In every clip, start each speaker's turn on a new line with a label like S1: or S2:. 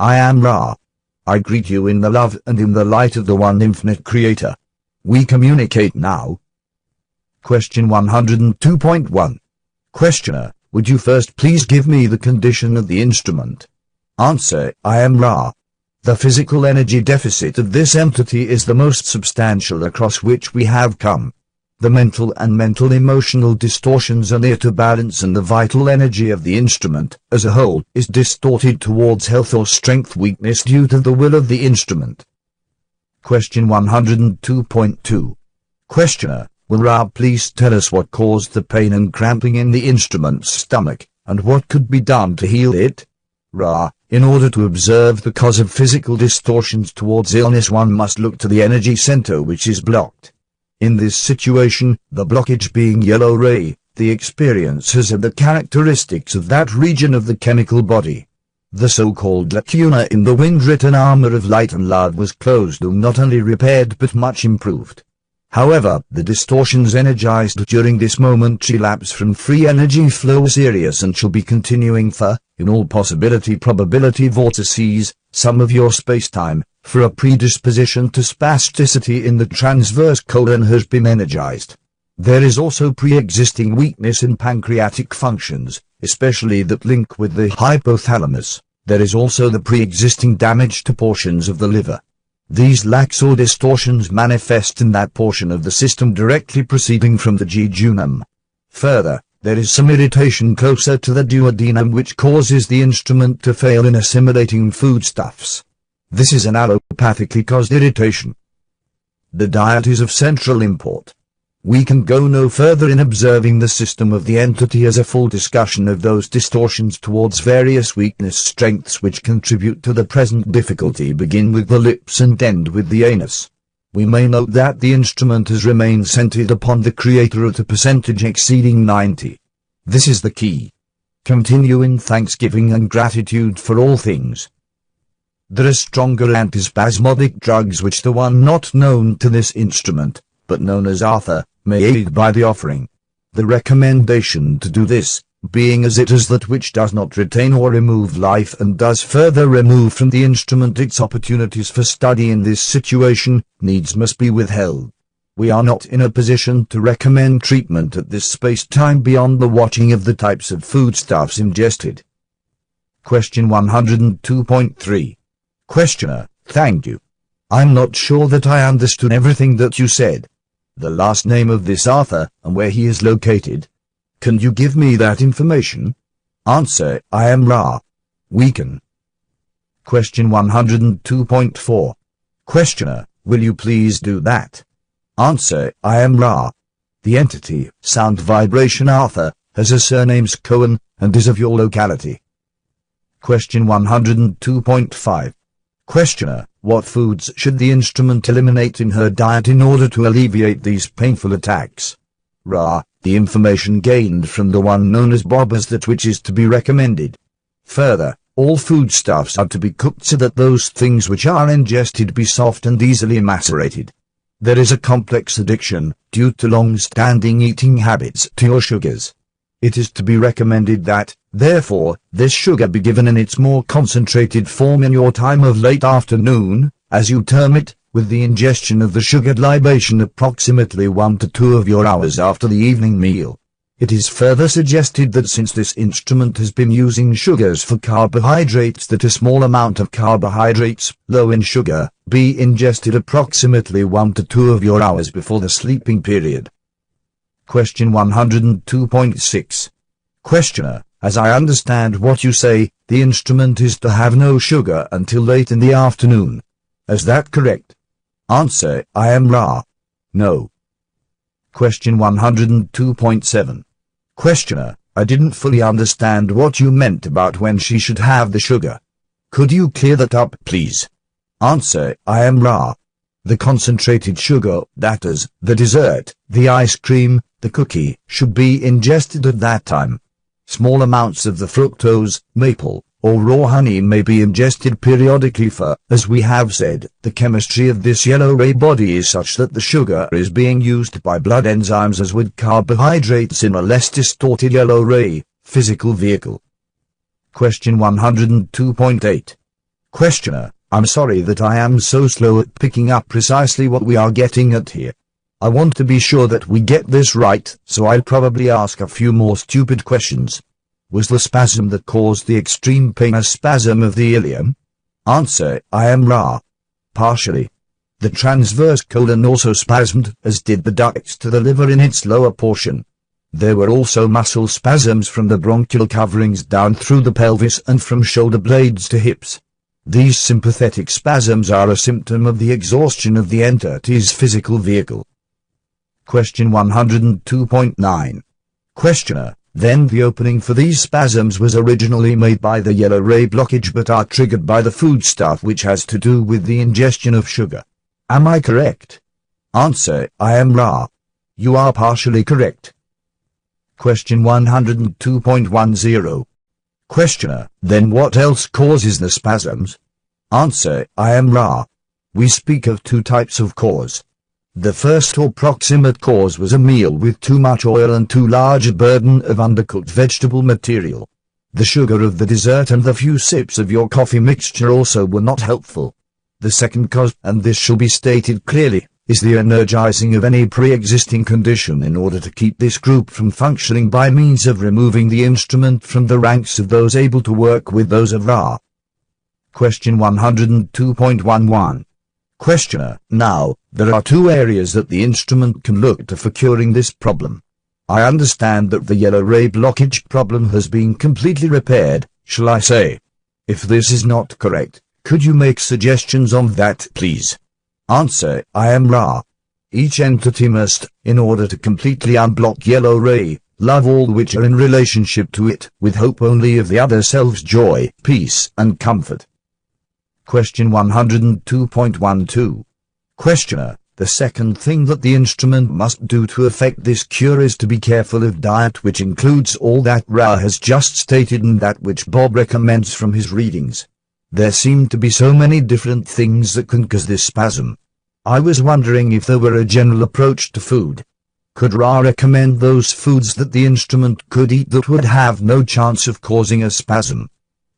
S1: I am Ra. I greet you in the love and in the light of the one infinite creator. We communicate now. Question 102.1. Questioner, would you first please give me the condition of the instrument? Answer, I am Ra. The physical energy deficit of this entity is the most substantial across which we have come. The mental and mental-emotional distortions are near to balance, and the vital energy of the instrument, as a whole, is distorted towards health or strength weakness due to the will of the instrument. Question 102.2. Questioner, will Ra please tell us what caused the pain and cramping in the instrument's stomach, and what could be done to heal it? Ra, in order to observe the cause of physical distortions towards illness, one must look to the energy center which is blocked. In this situation, the blockage being yellow ray, the experiences have the characteristics of that region of the chemical body. The so-called lacuna in the wind-written armor of light and love was closed, and not only repaired but much improved. However, the distortions energized during this momentary lapse from free energy flow are serious and shall be continuing for, in all probability vortices, some of your space-time, for a predisposition to spasticity in the transverse colon has been energized. There is also pre-existing weakness in pancreatic functions, especially that link with the hypothalamus. There is also the pre-existing damage to portions of the liver. These lacks or distortions manifest in that portion of the system directly proceeding from the jejunum. Further, there is some irritation closer to the duodenum which causes the instrument to fail in assimilating foodstuffs. This is an allopathically caused irritation. The diet is of central import. We can go no further in observing the system of the entity as a full discussion of those distortions towards various weakness strengths which contribute to the present difficulty begin with the lips and end with the anus. We may note that the instrument has remained centered upon the creator at a percentage exceeding 90. This is the key. Continue in thanksgiving and gratitude for all things. There are stronger antispasmodic drugs which the one not known to this instrument, but known as Arthur, may aid by the offering. The recommendation to do this, being as it is that which does not retain or remove life and does further remove from the instrument its opportunities for study in this situation, needs must be withheld. We are not in a position to recommend treatment at this space-time beyond the watching of the types of foodstuffs ingested. Question 102.3. Questioner, thank you. I'm not sure that I understood everything that you said. The last name of this Arthur, and where he is located. Can you give me that information? Answer, I am Ra. We can. Question 102.4. Questioner, will you please do that? Answer, I am Ra. The entity, sound vibration Arthur, has a surname's Cohen, and is of your locality. Question 102.5. Questioner, what foods should the instrument eliminate in her diet in order to alleviate these painful attacks? Ra, the information gained from the one known as Bob is that which is to be recommended. Further, all foodstuffs are to be cooked so that those things which are ingested be soft and easily macerated. There is a complex addiction, due to long-standing eating habits, to your sugars. It is to be recommended that, therefore, this sugar be given in its more concentrated form in your time of late afternoon, as you term it, with the ingestion of the sugared libation approximately 1 to 2 of your hours after the evening meal. It is further suggested that since this instrument has been using sugars for carbohydrates, that a small amount of carbohydrates, low in sugar, be ingested approximately 1 to 2 of your hours before the sleeping period. Question 102.6. Questioner, as I understand what you say, the instrument is to have no sugar until late in the afternoon. Is that correct? Answer, I am Ra. No. Question 102.7. Questioner, I didn't fully understand what you meant about when she should have the sugar. Could you clear that up, please? Answer, I am Ra. The concentrated sugar, that is, the dessert, the ice cream, the cookie, should be ingested at that time. Small amounts of the fructose, maple, or raw honey may be ingested periodically for, as we have said, the chemistry of this yellow ray body is such that the sugar is being used by blood enzymes as would carbohydrates in a less distorted yellow ray, physical vehicle. Question 102.8. Questioner, I'm sorry that I am so slow at picking up precisely what we are getting at here. I want to be sure that we get this right, so I'll probably ask a few more stupid questions. Was the spasm that caused the extreme pain a spasm of the ilium? Answer, I am ra. Partially. The transverse colon also spasmed, as did the ducts to the liver in its lower portion. There were also muscle spasms from the bronchial coverings down through the pelvis and from shoulder blades to hips. These sympathetic spasms are a symptom of the exhaustion of the entity's physical vehicle. Question 102.9. Questioner, then the opening for these spasms was originally made by the yellow ray blockage but are triggered by the foodstuff which has to do with the ingestion of sugar. Am I correct? Answer, I am ra. You are partially correct. Question 102.10. Questioner, then what else causes the spasms? Answer, I am ra. We speak of two types of cause. The first or proximate cause was a meal with too much oil and too large a burden of undercooked vegetable material. The sugar of the dessert and the few sips of your coffee mixture also were not helpful. The second cause, and this shall be stated clearly, is the energizing of any pre-existing condition in order to keep this group from functioning by means of removing the instrument from the ranks of those able to work with those of Ra. Question 102.11. Questioner, now, there are two areas that the instrument can look to for curing this problem. I understand that the yellow ray blockage problem has been completely repaired, shall I say? If this is not correct, could you make suggestions on that, please? Answer, I am Ra. Each entity must, in order to completely unblock yellow ray, love all which are in relationship to it, with hope only of the other self's joy, peace, and comfort. Question 102.12. Questioner, the second thing that the instrument must do to effect this cure is to be careful of diet, which includes all that Ra has just stated and that which Bob recommends from his readings. There seem to be so many different things that can cause this spasm. I was wondering if there were a general approach to food. Could Ra recommend those foods that the instrument could eat that would have no chance of causing a spasm?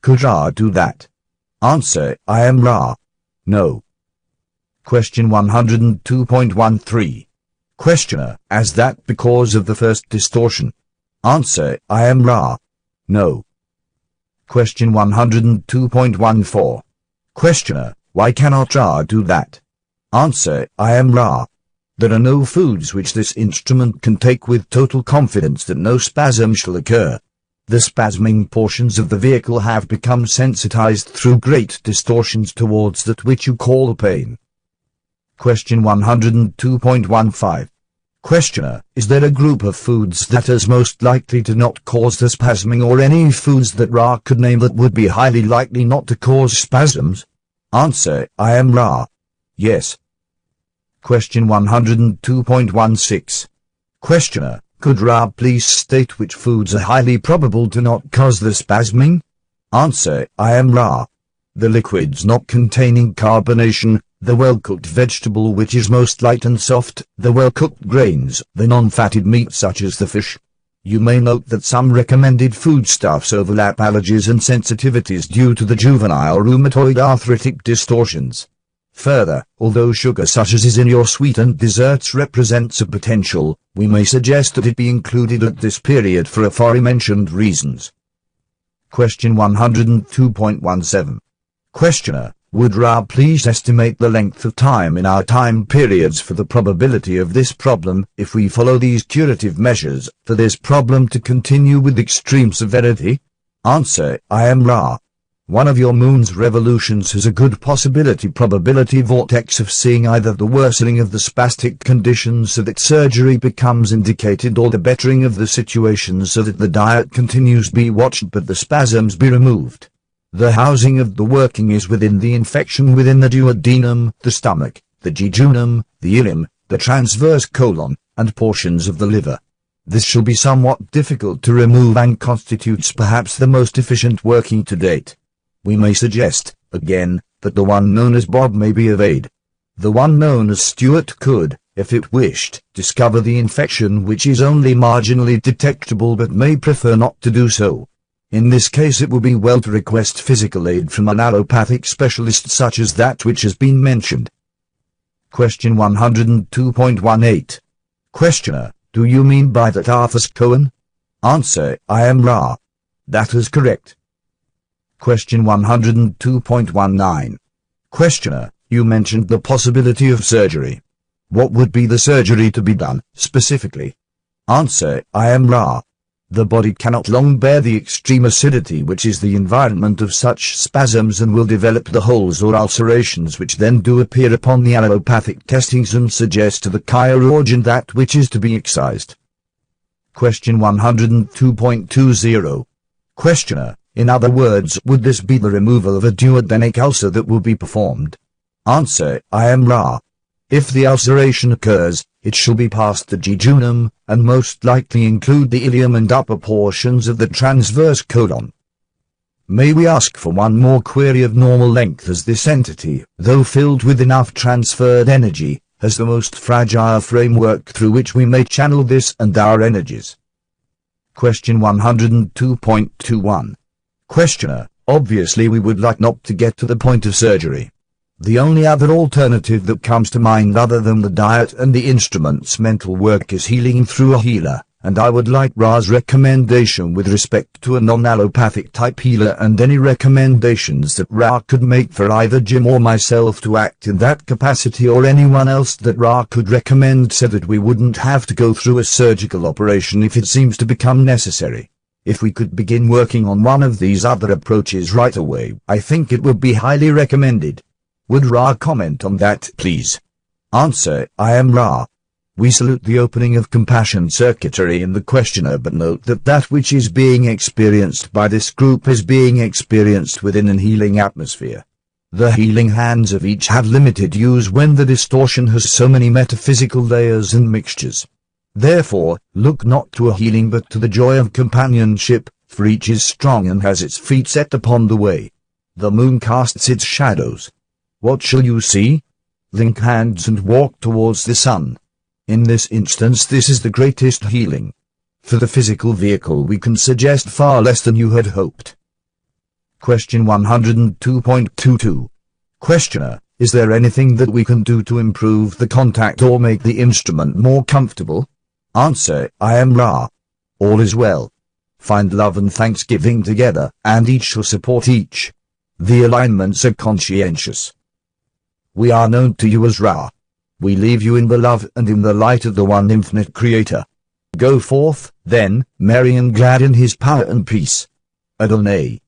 S1: Could Ra do that? Answer, I am Ra. No. Question 102.13. Questioner, as that because of the first distortion? Answer, I am Ra. No. Question 102.14. Questioner, why cannot Ra do that? Answer, I am Ra. There are no foods which this instrument can take with total confidence that no spasm shall occur. The spasming portions of the vehicle have become sensitized through great distortions towards that which you call pain. Question 102.15. Questioner, is there a group of foods that is most likely to not cause the spasming or any foods that Ra could name that would be highly likely not to cause spasms? Answer, I am Ra. Yes. Question 102.16. Questioner, could Ra please state which foods are highly probable to not cause the spasming? Answer, I am Ra. The liquids not containing carbonation, the well-cooked vegetable which is most light and soft, the well-cooked grains, the non-fatted meat such as the fish. You may note that some recommended foodstuffs overlap allergies and sensitivities due to the juvenile rheumatoid arthritic distortions. Further, although sugar such as is in your sweetened desserts represents a potential, we may suggest that it be included at this period for aforementioned reasons. Question 102.17. Questioner, would Ra please estimate the length of time in our time periods for the probability of this problem, if we follow these curative measures, for this problem to continue with extreme severity? Answer, I am Ra. One of your moon's revolutions has a good probability vortex of seeing either the worsening of the spastic condition so that surgery becomes indicated or the bettering of the situation so that the diet continues be watched but the spasms be removed. The housing of the working is within the infection within the duodenum, the stomach, the jejunum, the ileum, the transverse colon, and portions of the liver. This shall be somewhat difficult to remove and constitutes perhaps the most efficient working to date. We may suggest, again, that the one known as Bob may be of aid. The one known as Stuart could, if it wished, discover the infection which is only marginally detectable but may prefer not to do so. In this case it would be well to request physical aid from an allopathic specialist such as that which has been mentioned. Question 102.18. Questioner, do you mean by that Arthur's Cohen? Answer, I am Ra. That is correct. Question 102.19. Questioner, you mentioned the possibility of surgery. What would be the surgery to be done, specifically? Answer, I am Ra. The body cannot long bear the extreme acidity which is the environment of such spasms and will develop the holes or ulcerations which then do appear upon the allopathic testings and suggest to the chirurgeon that which is to be excised. Question 102.20. Questioner, in other words, would this be the removal of a duodenal ulcer that will be performed? Answer, I am Ra. If the ulceration occurs, it shall be past the jejunum, and most likely include the ileum and upper portions of the transverse colon. May we ask for one more query of normal length, as this entity, though filled with enough transferred energy, has the most fragile framework through which we may channel this and our energies. Question 102.21. Questioner, obviously we would like not to get to the point of surgery. The only other alternative that comes to mind other than the diet and the instrument's mental work is healing through a healer, and I would like Ra's recommendation with respect to a non-allopathic type healer and any recommendations that Ra could make for either Jim or myself to act in that capacity, or anyone else that Ra could recommend, so that we wouldn't have to go through a surgical operation if it seems to become necessary. If we could begin working on one of these other approaches right away, I think it would be highly recommended. Would Ra comment on that, please? Answer, I am Ra. We salute the opening of compassion circuitry in the questioner, but note that that which is being experienced by this group is being experienced within an healing atmosphere. The healing hands of each have limited use when the distortion has so many metaphysical layers and mixtures. Therefore, look not to a healing but to the joy of companionship, for each is strong and has its feet set upon the way. The moon casts its shadows. What shall you see? Link hands and walk towards the sun. In this instance this is the greatest healing. For the physical vehicle we can suggest far less than you had hoped. Question 102.22. Questioner, is there anything that we can do to improve the contact or make the instrument more comfortable? Answer, I am Ra. All is well. Find love and thanksgiving together, and each shall support each. The alignments are conscientious. We are known to you as Ra. We leave you in the love and in the light of the one infinite Creator. Go forth, then, merry and glad in his power and peace. Adonai.